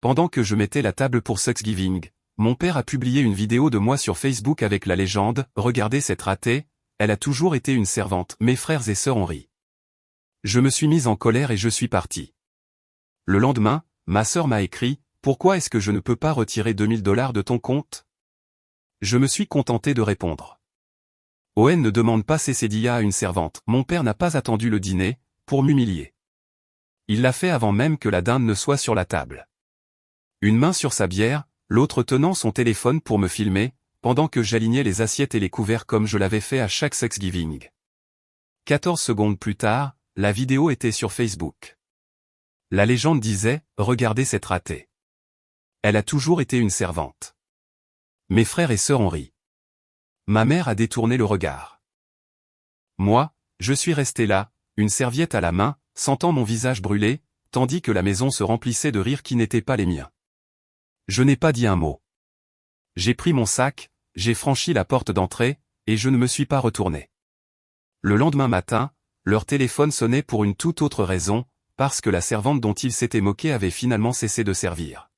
pendant que je mettais la table pour Thanksgiving, mon père a publié une vidéo de moi sur Facebook avec la légende « Regardez cette ratée, elle a toujours été une servante ». Mes frères et sœurs ont ri. Je me suis mise en colère et je suis parti. Le lendemain, ma sœur m'a écrit « Pourquoi est-ce que je ne peux pas retirer 2000 $ de ton compte ?» Je me suis contenté de répondre. Owen ne demande pas Cécilia à une servante. Mon père n'a pas attendu le dîner, pour m'humilier. Il l'a fait avant même que la dinde ne soit sur la table. Une main sur sa bière, l'autre tenant son téléphone pour me filmer, pendant que j'alignais les assiettes et les couverts comme je l'avais fait à chaque Thanksgiving. 14 secondes plus tard, la vidéo était sur Facebook. La légende disait « Regardez cette ratée. Elle a toujours été une servante ». Mes frères et sœurs ont ri. Ma mère a détourné le regard. Moi, je suis resté là, une serviette à la main, sentant mon visage brûler, tandis que la maison se remplissait de rires qui n'étaient pas les miens. Je n'ai pas dit un mot. J'ai pris mon sac, j'ai franchi la porte d'entrée, et je ne me suis pas retourné. Le lendemain matin, leur téléphone sonnait pour une toute autre raison, parce que la servante dont ils s'étaient moqués avait finalement cessé de servir.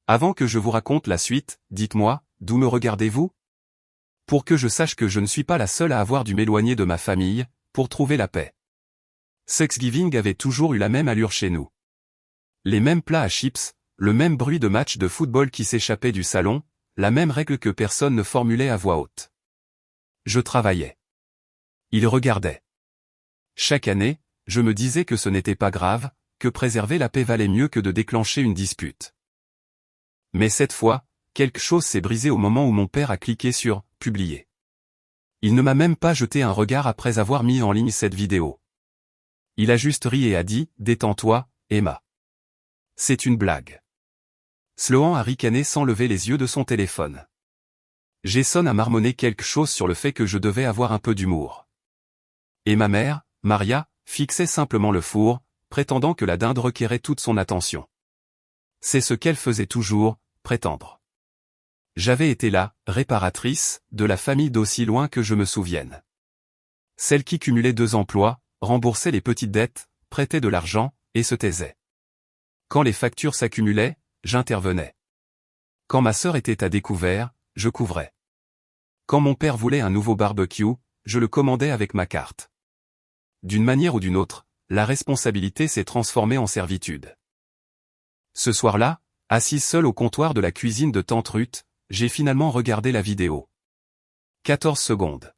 Avant que je vous raconte la suite, dites-moi, d'où me regardez-vous? Pour que je sache que je ne suis pas la seule à avoir dû m'éloigner de ma famille, pour trouver la paix. Thanksgiving avait toujours eu la même allure chez nous. Les mêmes plats à chips, le même bruit de match de football qui s'échappait du salon, la même règle que personne ne formulait à voix haute. Je travaillais. Ils regardaient. Chaque année, je me disais que ce n'était pas grave, que préserver la paix valait mieux que de déclencher une dispute. Mais cette fois, quelque chose s'est brisé au moment où mon père a cliqué sur « Publier ». Il ne m'a même pas jeté un regard après avoir mis en ligne cette vidéo. Il a juste ri et a dit « Détends-toi, Emma. C'est une blague ». Sloan a ricané sans lever les yeux de son téléphone. Jason a marmonné quelque chose sur le fait que je devais avoir un peu d'humour. Et ma mère, Maria, fixait simplement le four, prétendant que la dinde requérait toute son attention. C'est ce qu'elle faisait toujours, prétendre. J'avais été la réparatrice de la famille d'aussi loin que je me souvienne. Celle qui cumulait 2 emplois, remboursait les petites dettes, prêtait de l'argent, et se taisait. Quand les factures s'accumulaient, j'intervenais. Quand ma sœur était à découvert, je couvrais. Quand mon père voulait un nouveau barbecue, je le commandais avec ma carte. D'une manière ou d'une autre, la responsabilité s'est transformée en servitude. Ce soir-là, assise seule au comptoir de la cuisine de tante Ruth, j'ai finalement regardé la vidéo. 14 secondes.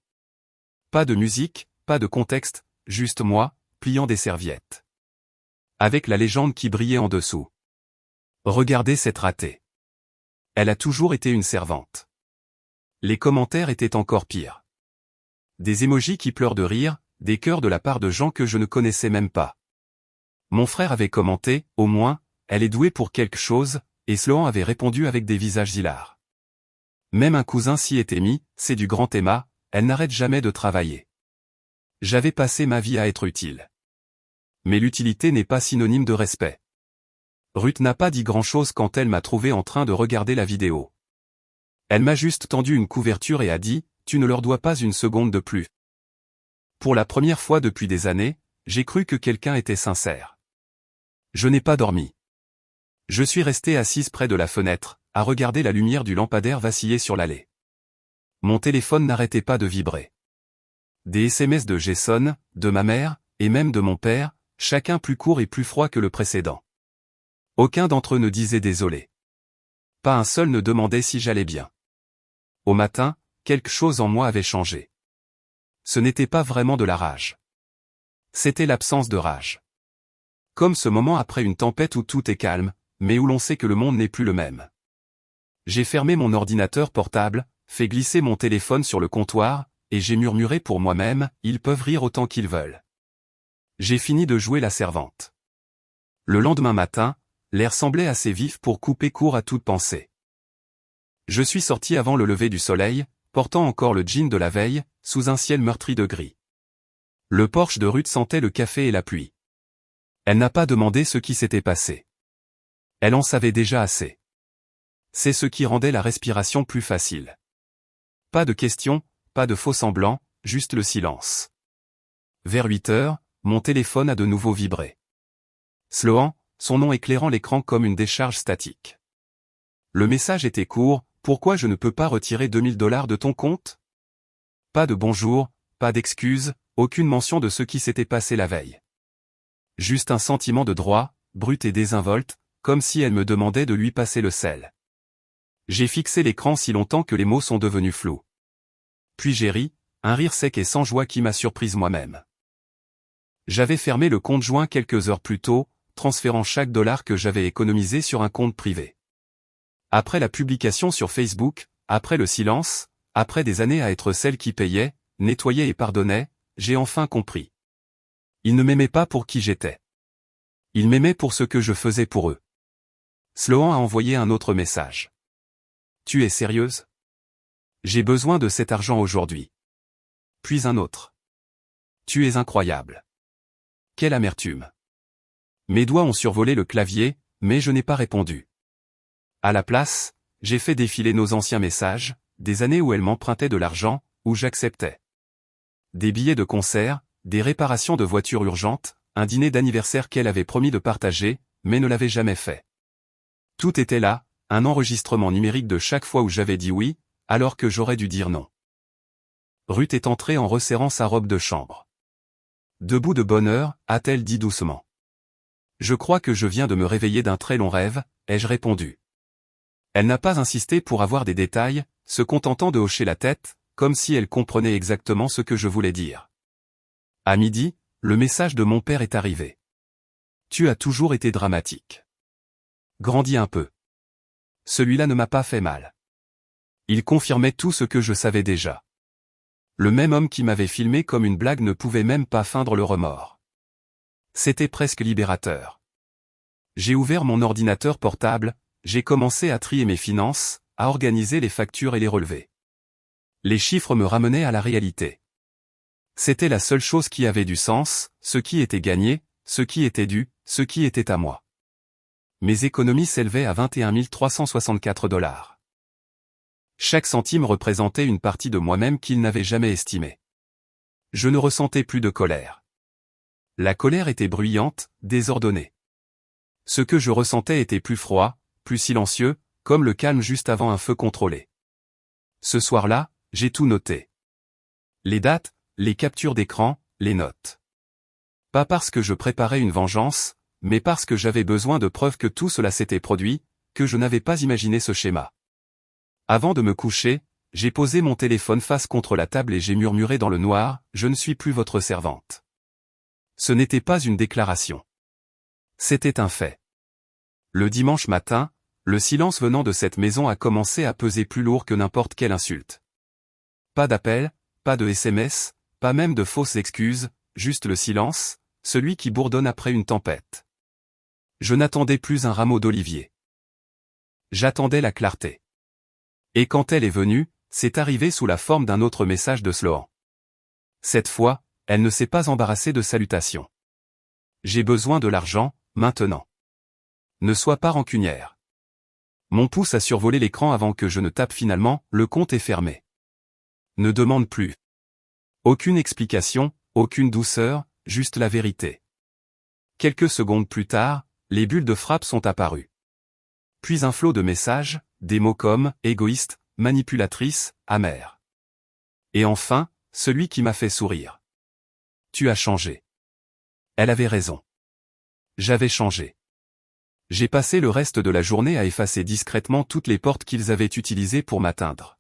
Pas de musique, pas de contexte, juste moi, pliant des serviettes. Avec la légende qui brillait en dessous. Regardez cette ratée. Elle a toujours été une servante. Les commentaires étaient encore pires. Des émojis qui pleurent de rire, des cœurs de la part de gens que je ne connaissais même pas. Mon frère avait commenté, au moins, elle est douée pour quelque chose, et Sloan avait répondu avec des visages hilars. Même un cousin s'y était mis, c'est du grand Emma, elle n'arrête jamais de travailler. J'avais passé ma vie à être utile. Mais l'utilité n'est pas synonyme de respect. Ruth n'a pas dit grand-chose quand elle m'a trouvé en train de regarder la vidéo. Elle m'a juste tendu une couverture et a dit « Tu ne leur dois pas une seconde de plus ». Pour la première fois depuis des années, j'ai cru que quelqu'un était sincère. Je n'ai pas dormi. Je suis resté assise près de la fenêtre, à regarder la lumière du lampadaire vaciller sur l'allée. Mon téléphone n'arrêtait pas de vibrer. Des SMS de Jason, de ma mère, et même de mon père, chacun plus court et plus froid que le précédent. Aucun d'entre eux ne disait désolé. Pas un seul ne demandait si j'allais bien. Au matin, quelque chose en moi avait changé. Ce n'était pas vraiment de la rage. C'était l'absence de rage. Comme ce moment après une tempête où tout est calme, mais où l'on sait que le monde n'est plus le même. J'ai fermé mon ordinateur portable, fait glisser mon téléphone sur le comptoir, et j'ai murmuré pour moi-même, ils peuvent rire autant qu'ils veulent. J'ai fini de jouer la servante. Le lendemain matin, l'air semblait assez vif pour couper court à toute pensée. Je suis sorti avant le lever du soleil, portant encore le jean de la veille, sous un ciel meurtri de gris. Le porche de Ruth sentait le café et la pluie. Elle n'a pas demandé ce qui s'était passé. Elle en savait déjà assez. C'est ce qui rendait la respiration plus facile. Pas de questions, pas de faux semblants, juste le silence. Vers 8 heures, mon téléphone a de nouveau vibré. Sloan, son nom éclairant l'écran comme une décharge statique. Le message était court, pourquoi je ne peux pas retirer 2000 $ de ton compte? Pas de bonjour, pas d'excuses, aucune mention de ce qui s'était passé la veille. Juste un sentiment de droit, brut et désinvolte, comme si elle me demandait de lui passer le sel. J'ai fixé l'écran si longtemps que les mots sont devenus flous. Puis j'ai ri, un rire sec et sans joie qui m'a surprise moi-même. J'avais fermé le compte joint quelques heures plus tôt, transférant chaque dollar que j'avais économisé sur un compte privé. Après la publication sur Facebook, après le silence, après des années à être celle qui payait, nettoyait et pardonnait, j'ai enfin compris. Ils ne m'aimaient pas pour qui j'étais. Ils m'aimaient pour ce que je faisais pour eux. Sloan a envoyé un autre message. Tu es sérieuse? J'ai besoin de cet argent aujourd'hui. Puis un autre. Tu es incroyable. Quelle amertume. Mes doigts ont survolé le clavier, mais je n'ai pas répondu. À la place, j'ai fait défiler nos anciens messages, des années où elle m'empruntait de l'argent, où j'acceptais. Des billets de concert, des réparations de voitures urgentes, un dîner d'anniversaire qu'elle avait promis de partager, mais ne l'avait jamais fait. Tout était là, un enregistrement numérique de chaque fois où j'avais dit oui, alors que j'aurais dû dire non. Ruth est entrée en resserrant sa robe de chambre. Debout de bonne heure, a-t-elle dit doucement. Je crois que je viens de me réveiller d'un très long rêve, ai-je répondu. Elle n'a pas insisté pour avoir des détails, se contentant de hocher la tête, comme si elle comprenait exactement ce que je voulais dire. À midi, le message de mon père est arrivé. Tu as toujours été dramatique. Grandis un peu. Celui-là ne m'a pas fait mal. Il confirmait tout ce que je savais déjà. Le même homme qui m'avait filmé comme une blague ne pouvait même pas feindre le remords. C'était presque libérateur. J'ai ouvert mon ordinateur portable, j'ai commencé à trier mes finances, à organiser les factures et les relevés. Les chiffres me ramenaient à la réalité. C'était la seule chose qui avait du sens, ce qui était gagné, ce qui était dû, ce qui était à moi. Mes économies s'élevaient à 21 364 $. Chaque centime représentait une partie de moi-même qu'il n'avait jamais estimée. Je ne ressentais plus de colère. La colère était bruyante, désordonnée. Ce que je ressentais était plus froid, plus silencieux, comme le calme juste avant un feu contrôlé. Ce soir-là, j'ai tout noté. Les dates, les captures d'écran, les notes. Pas parce que je préparais une vengeance, mais parce que j'avais besoin de preuves que tout cela s'était produit, que je n'avais pas imaginé ce schéma. Avant de me coucher, j'ai posé mon téléphone face contre la table et j'ai murmuré dans le noir, « Je ne suis plus votre servante ». Ce n'était pas une déclaration. C'était un fait. Le dimanche matin, le silence venant de cette maison a commencé à peser plus lourd que n'importe quelle insulte. Pas d'appel, pas de SMS, pas même de fausses excuses, juste le silence, celui qui bourdonne après une tempête. Je n'attendais plus un rameau d'olivier. J'attendais la clarté. Et quand elle est venue, c'est arrivé sous la forme d'un autre message de Sloan. Cette fois, elle ne s'est pas embarrassée de salutations. J'ai besoin de l'argent, maintenant. Ne sois pas rancunière. Mon pouce a survolé l'écran avant que je ne tape finalement, le compte est fermé. Ne demande plus. Aucune explication, aucune douceur, juste la vérité. Quelques secondes plus tard, les bulles de frappe sont apparues. Puis un flot de messages, des mots comme « égoïste »,« manipulatrice »,« amère ». Et enfin, celui qui m'a fait sourire. « Tu as changé. » Elle avait raison. J'avais changé. J'ai passé le reste de la journée à effacer discrètement toutes les portes qu'ils avaient utilisées pour m'atteindre.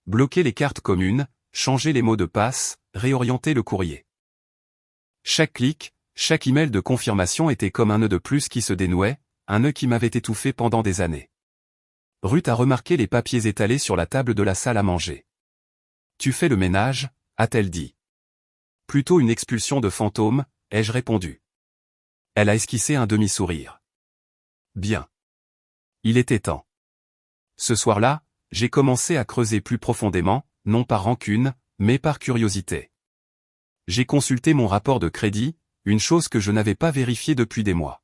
Bloquer les cartes communes, changer les mots de passe, réorienter le courrier. Chaque clic, chaque email de confirmation était comme un nœud de plus qui se dénouait, un nœud qui m'avait étouffé pendant des années. Ruth a remarqué les papiers étalés sur la table de la salle à manger. « Tu fais le ménage ?» a-t-elle dit. « Plutôt une expulsion de fantôme », ai-je répondu. Elle a esquissé un demi-sourire. « Bien. Il était temps. » Ce soir-là, j'ai commencé à creuser plus profondément, non par rancune, mais par curiosité. J'ai consulté mon rapport de crédit, une chose que je n'avais pas vérifiée depuis des mois.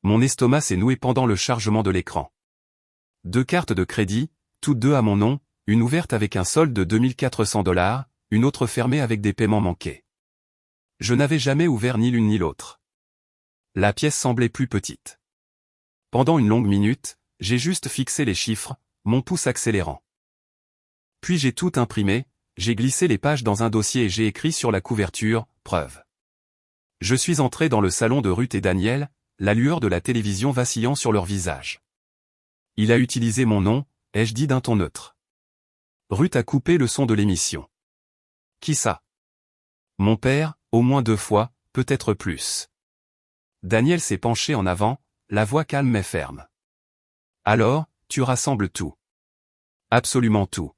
Mon estomac s'est noué pendant le chargement de l'écran. 2 cartes de crédit, toutes deux à mon nom, une ouverte avec un solde de 2400 $, une autre fermée avec des paiements manqués. Je n'avais jamais ouvert ni l'une ni l'autre. La pièce semblait plus petite. Pendant une longue minute, j'ai juste fixé les chiffres, mon pouce accélérant. Puis j'ai tout imprimé, j'ai glissé les pages dans un dossier et j'ai écrit sur la couverture « Preuve ». Je suis entré dans le salon de Ruth et Daniel, la lueur de la télévision vacillant sur leur visage. Il a utilisé mon nom, ai-je dit d'un ton neutre. Ruth a coupé le son de l'émission. Qui ça? Mon père, au moins 2 fois, peut-être plus. Daniel s'est penché en avant, la voix calme mais ferme. Alors, tu rassembles tout. Absolument tout.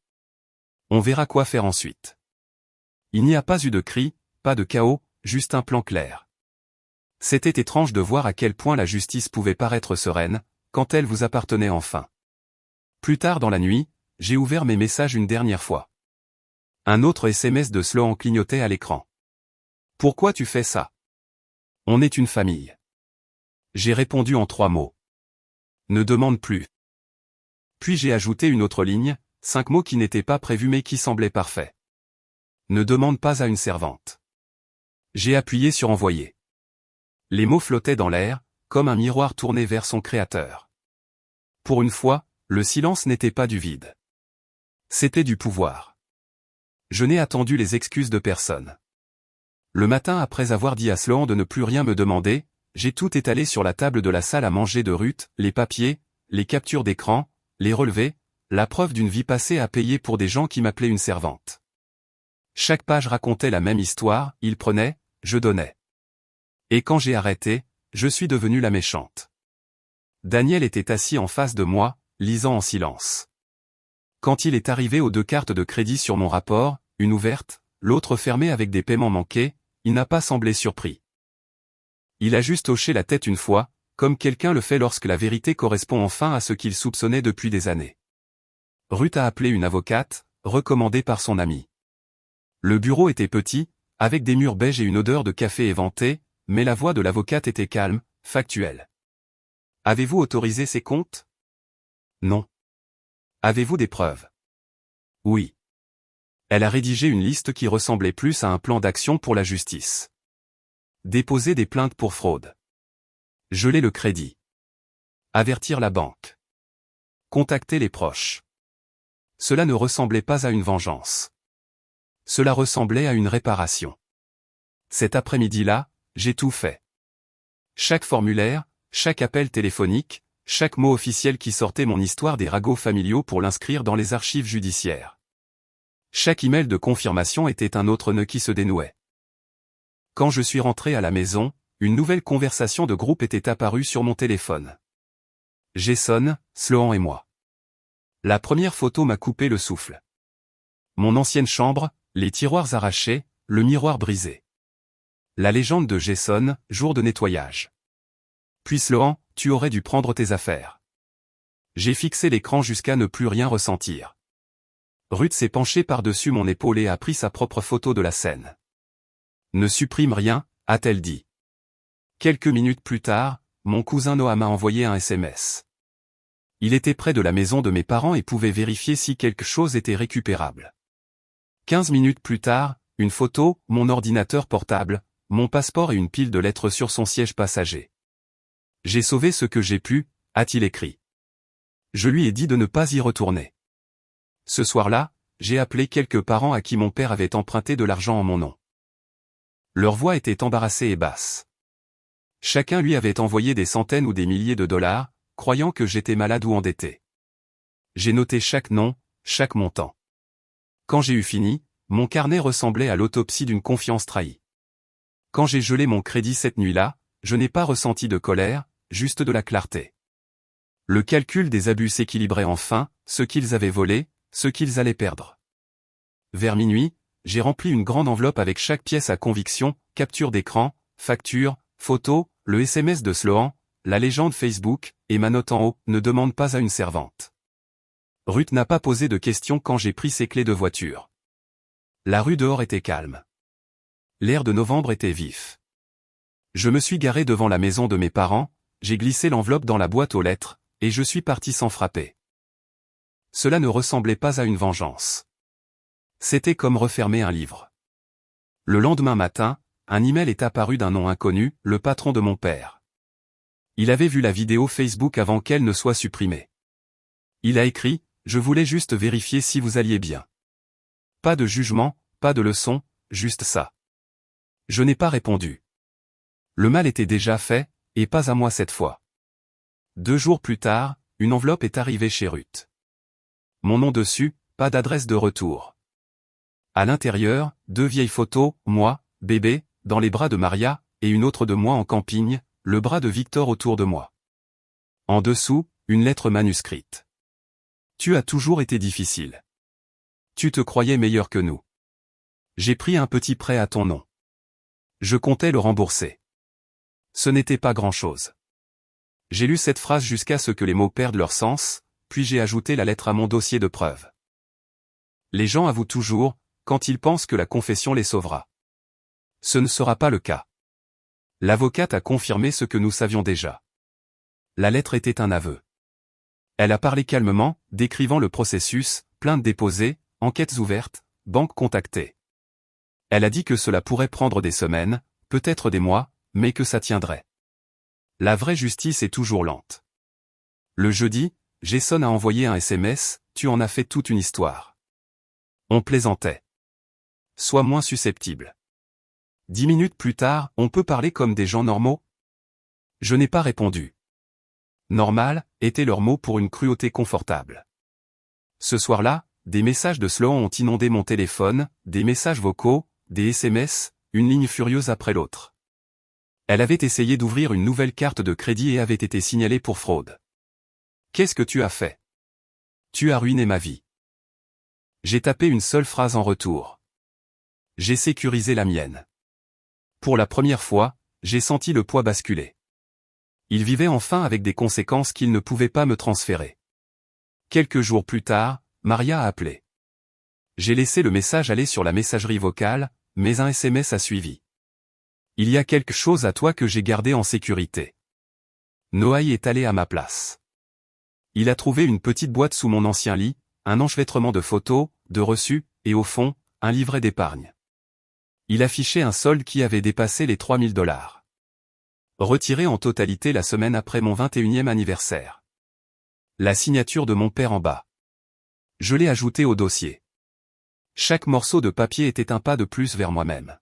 On verra quoi faire ensuite. Il n'y a pas eu de cri, pas de chaos, juste un plan clair. C'était étrange de voir à quel point la justice pouvait paraître sereine, quand elle vous appartenait enfin. Plus tard dans la nuit, j'ai ouvert mes messages une dernière fois. Un autre SMS de Sloan clignotait à l'écran. Pourquoi tu fais ça? On est une famille. J'ai répondu en 3 mots. Ne demande plus. Puis j'ai ajouté une autre ligne, 5 mots qui n'étaient pas prévus mais qui semblaient parfaits. Ne demande pas à une servante. J'ai appuyé sur envoyer. Les mots flottaient dans l'air, comme un miroir tourné vers son créateur. Pour une fois, le silence n'était pas du vide. C'était du pouvoir. Je n'ai attendu les excuses de personne. Le matin après avoir dit à Sloan de ne plus rien me demander, j'ai tout étalé sur la table de la salle à manger de Ruth, les papiers, les captures d'écran, les relevés, la preuve d'une vie passée à payer pour des gens qui m'appelaient une servante. Chaque page racontait la même histoire, il prenait, je donnais. Et quand j'ai arrêté, je suis devenue la méchante. Daniel était assis en face de moi, lisant en silence. Quand il est arrivé aux 2 cartes de crédit sur mon rapport, une ouverte, l'autre fermée avec des paiements manqués, il n'a pas semblé surpris. Il a juste hoché la tête une fois, comme quelqu'un le fait lorsque la vérité correspond enfin à ce qu'il soupçonnait depuis des années. Ruth a appelé une avocate, recommandée par son ami. Le bureau était petit, avec des murs beiges et une odeur de café éventé, mais la voix de l'avocate était calme, factuelle. Avez-vous autorisé ces comptes? Non. Avez-vous des preuves? Oui. Elle a rédigé une liste qui ressemblait plus à un plan d'action pour la justice. Déposer des plaintes pour fraude. Geler le crédit. Avertir la banque. Contacter les proches. Cela ne ressemblait pas à une vengeance. Cela ressemblait à une réparation. Cet après-midi-là, j'ai tout fait. Chaque formulaire, chaque appel téléphonique, chaque mot officiel qui sortait mon histoire des ragots familiaux pour l'inscrire dans les archives judiciaires. Chaque email de confirmation était un autre nœud qui se dénouait. Quand je suis rentré à la maison, une nouvelle conversation de groupe était apparue sur mon téléphone. Jason, Sloan et moi. La première photo m'a coupé le souffle. Mon ancienne chambre, les tiroirs arrachés, le miroir brisé. La légende de Jason, jour de nettoyage. Puis Sloan, tu aurais dû prendre tes affaires. J'ai fixé l'écran jusqu'à ne plus rien ressentir. Ruth s'est penchée par-dessus mon épaule et a pris sa propre photo de la scène. Ne supprime rien, a-t-elle dit. Quelques minutes plus tard, mon cousin Noah m'a envoyé un SMS. Il était près de la maison de mes parents et pouvait vérifier si quelque chose était récupérable. 15 minutes plus tard, une photo, mon ordinateur portable, mon passeport et une pile de lettres sur son siège passager. J'ai sauvé ce que j'ai pu, a-t-il écrit. Je lui ai dit de ne pas y retourner. Ce soir-là, j'ai appelé quelques parents à qui mon père avait emprunté de l'argent en mon nom. Leur voix était embarrassée et basse. Chacun lui avait envoyé des centaines ou des milliers de dollars, croyant que j'étais malade ou endetté. J'ai noté chaque nom, chaque montant. Quand j'ai eu fini, mon carnet ressemblait à l'autopsie d'une confiance trahie. Quand j'ai gelé mon crédit cette nuit-là, je n'ai pas ressenti de colère, juste de la clarté. Le calcul des abus s'équilibrait enfin, ce qu'ils avaient volé, ce qu'ils allaient perdre. Vers minuit, j'ai rempli une grande enveloppe avec chaque pièce à conviction, capture d'écran, facture, photo, le SMS de Sloan, la légende Facebook, et ma note en haut, ne demande pas à une servante. Ruth n'a pas posé de questions quand j'ai pris ses clés de voiture. La rue dehors était calme. L'air de novembre était vif. Je me suis garé devant la maison de mes parents, j'ai glissé l'enveloppe dans la boîte aux lettres, et je suis parti sans frapper. Cela ne ressemblait pas à une vengeance. C'était comme refermer un livre. Le lendemain matin, un email est apparu d'un nom inconnu, le patron de mon père. Il avait vu la vidéo Facebook avant qu'elle ne soit supprimée. Il a écrit « Je voulais juste vérifier si vous alliez bien. » Pas de jugement, pas de leçon, juste ça. Je n'ai pas répondu. Le mal était déjà fait, et pas à moi cette fois. 2 jours plus tard, une enveloppe est arrivée chez Ruth. Mon nom dessus, pas d'adresse de retour. À l'intérieur, 2 vieilles photos, moi, bébé, dans les bras de Maria, et une autre de moi en camping, le bras de Victor autour de moi. En dessous, une lettre manuscrite. Tu as toujours été difficile. Tu te croyais meilleur que nous. J'ai pris un petit prêt à ton nom. Je comptais le rembourser. Ce n'était pas grand-chose. J'ai lu cette phrase jusqu'à ce que les mots perdent leur sens, puis j'ai ajouté la lettre à mon dossier de preuves. Les gens avouent toujours, quand ils pensent que la confession les sauvera. Ce ne sera pas le cas. L'avocate a confirmé ce que nous savions déjà. La lettre était un aveu. Elle a parlé calmement, décrivant le processus, plainte déposée, enquêtes ouvertes, banque contactée. Elle a dit que cela pourrait prendre des semaines, peut-être des mois, mais que ça tiendrait. La vraie justice est toujours lente. Le jeudi, Jason a envoyé un SMS, tu en as fait toute une histoire. On plaisantait. Sois moins susceptible. 10 minutes plus tard, on peut parler comme des gens normaux? Je n'ai pas répondu. Normal, était leur mot pour une cruauté confortable. Ce soir-là, des messages de Sloan ont inondé mon téléphone, des messages vocaux, des SMS, une ligne furieuse après l'autre. Elle avait essayé d'ouvrir une nouvelle carte de crédit et avait été signalée pour fraude. Qu'est-ce que tu as fait? Tu as ruiné ma vie. J'ai tapé une seule phrase en retour. J'ai sécurisé la mienne. Pour la première fois, j'ai senti le poids basculer. Il vivait enfin avec des conséquences qu'il ne pouvait pas me transférer. Quelques jours plus tard, Maria a appelé. J'ai laissé le message aller sur la messagerie vocale, mais un SMS a suivi. Il y a quelque chose à toi que j'ai gardé en sécurité. Noaï est allé à ma place. Il a trouvé une petite boîte sous mon ancien lit, un enchevêtrement de photos, de reçus, et au fond, un livret d'épargne. Il affichait un solde qui avait dépassé les 3 000 $. Retiré en totalité la semaine après mon 21e anniversaire. La signature de mon père en bas. Je l'ai ajouté au dossier. Chaque morceau de papier était un pas de plus vers moi-même.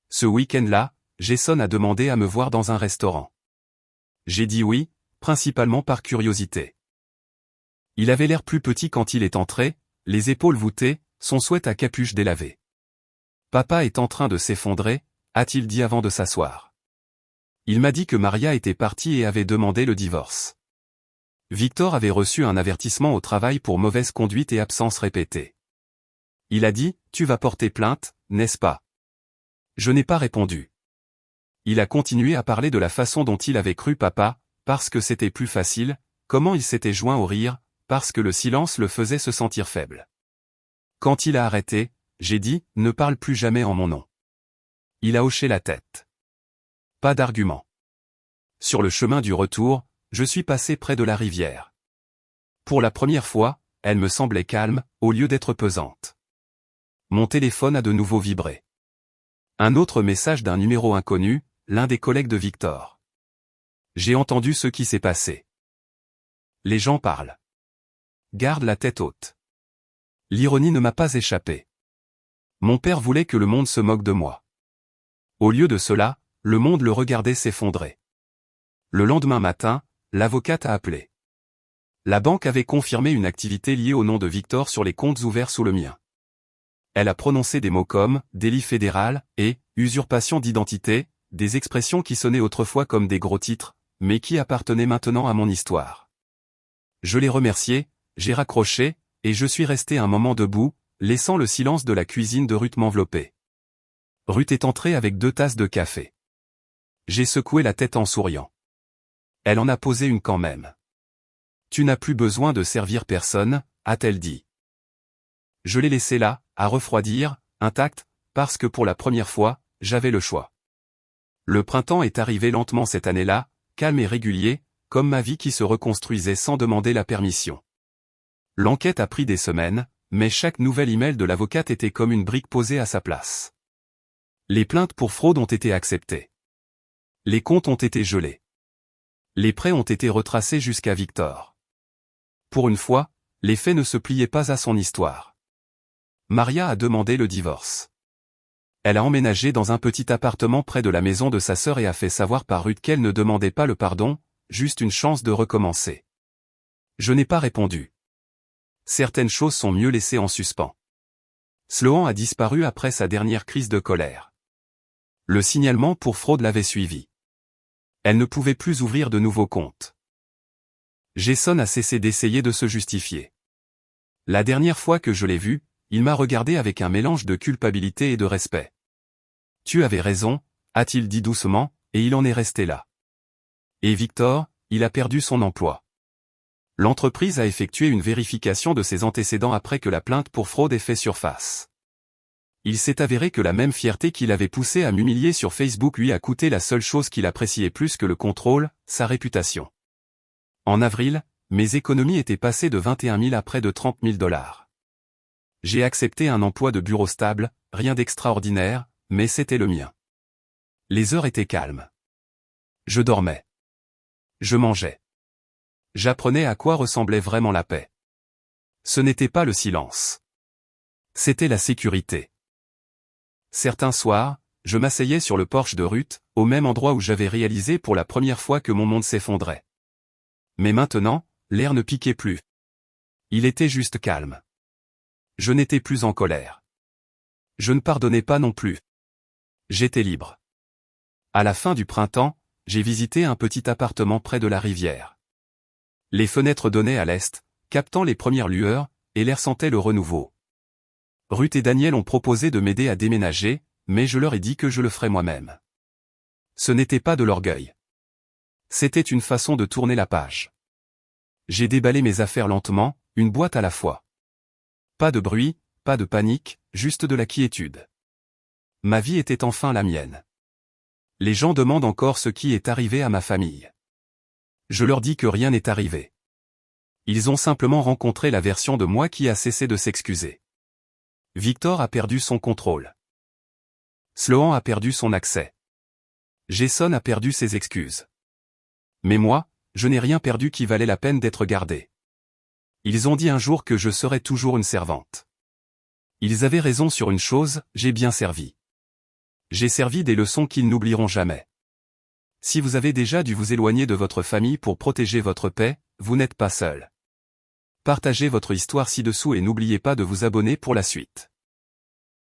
Ce week-end-là, Jason a demandé à me voir dans un restaurant. J'ai dit oui, principalement par curiosité. Il avait l'air plus petit quand il est entré, les épaules voûtées, son sweat à capuche délavé. Papa est en train de s'effondrer, a-t-il dit avant de s'asseoir. Il m'a dit que Maria était partie et avait demandé le divorce. Victor avait reçu un avertissement au travail pour mauvaise conduite et absence répétée. Il a dit, tu vas porter plainte, n'est-ce pas? Je n'ai pas répondu. Il a continué à parler de la façon dont il avait cru papa, parce que c'était plus facile, comment il s'était joint au rire, parce que le silence le faisait se sentir faible. Quand il a arrêté, j'ai dit, ne parle plus jamais en mon nom. Il a hoché la tête. Pas d'argument. Sur le chemin du retour, je suis passé près de la rivière. Pour la première fois, elle me semblait calme, au lieu d'être pesante. Mon téléphone a de nouveau vibré. Un autre message d'un numéro inconnu, l'un des collègues de Victor. J'ai entendu ce qui s'est passé. Les gens parlent. Garde la tête haute. L'ironie ne m'a pas échappé. Mon père voulait que le monde se moque de moi. Au lieu de cela, le monde le regardait s'effondrer. Le lendemain matin, l'avocate a appelé. La banque avait confirmé une activité liée au nom de Victor sur les comptes ouverts sous le mien. Elle a prononcé des mots comme « délit fédéral » et « usurpation d'identité », des expressions qui sonnaient autrefois comme des gros titres, mais qui appartenaient maintenant à mon histoire. Je l'ai remercié, j'ai raccroché, et je suis resté un moment debout, laissant le silence de la cuisine de Ruth m'envelopper. Ruth est entrée avec 2 tasses de café. J'ai secoué la tête en souriant. Elle en a posé une quand même. Tu n'as plus besoin de servir personne, a-t-elle dit. Je l'ai laissé là, à refroidir, intact, parce que pour la première fois, j'avais le choix. Le printemps est arrivé lentement cette année-là, calme et régulier, comme ma vie qui se reconstruisait sans demander la permission. L'enquête a pris des semaines, mais chaque nouvel email de l'avocate était comme une brique posée à sa place. Les plaintes pour fraude ont été acceptées. Les comptes ont été gelés. Les prêts ont été retracés jusqu'à Victor. Pour une fois, les faits ne se pliaient pas à son histoire. Maria a demandé le divorce. Elle a emménagé dans un petit appartement près de la maison de sa sœur et a fait savoir par Ruth qu'elle ne demandait pas le pardon, juste une chance de recommencer. Je n'ai pas répondu. Certaines choses sont mieux laissées en suspens. Sloan a disparu après sa dernière crise de colère. Le signalement pour fraude l'avait suivi. Elle ne pouvait plus ouvrir de nouveaux comptes. Jason a cessé d'essayer de se justifier. La dernière fois que je l'ai vu, il m'a regardé avec un mélange de culpabilité et de respect. Tu avais raison, a-t-il dit doucement, et il en est resté là. Et Victor, il a perdu son emploi. L'entreprise a effectué une vérification de ses antécédents après que la plainte pour fraude ait fait surface. Il s'est avéré que la même fierté qui l'avait poussé à m'humilier sur Facebook lui a coûté la seule chose qu'il appréciait plus que le contrôle, sa réputation. En avril, mes économies étaient passées de 21 000 à près de 30 000 $. J'ai accepté un emploi de bureau stable, rien d'extraordinaire, mais c'était le mien. Les heures étaient calmes. Je dormais. Je mangeais. J'apprenais à quoi ressemblait vraiment la paix. Ce n'était pas le silence. C'était la sécurité. Certains soirs, je m'asseyais sur le porche de Ruth, au même endroit où j'avais réalisé pour la première fois que mon monde s'effondrait. Mais maintenant, l'air ne piquait plus. Il était juste calme. Je n'étais plus en colère. Je ne pardonnais pas non plus. J'étais libre. À la fin du printemps, j'ai visité un petit appartement près de la rivière. Les fenêtres donnaient à l'est, captant les premières lueurs, et l'air sentait le renouveau. Ruth et Daniel ont proposé de m'aider à déménager, mais je leur ai dit que je le ferais moi-même. Ce n'était pas de l'orgueil. C'était une façon de tourner la page. J'ai déballé mes affaires lentement, une boîte à la fois. Pas de bruit, pas de panique, juste de la quiétude. Ma vie était enfin la mienne. Les gens demandent encore ce qui est arrivé à ma famille. Je leur dis que rien n'est arrivé. Ils ont simplement rencontré la version de moi qui a cessé de s'excuser. Victor a perdu son contrôle. Sloan a perdu son accès. Jason a perdu ses excuses. Mais moi, je n'ai rien perdu qui valait la peine d'être gardé. Ils ont dit un jour que je serais toujours une servante. Ils avaient raison sur une chose, j'ai bien servi. J'ai servi des leçons qu'ils n'oublieront jamais. Si vous avez déjà dû vous éloigner de votre famille pour protéger votre paix, vous n'êtes pas seul. Partagez votre histoire ci-dessous et n'oubliez pas de vous abonner pour la suite.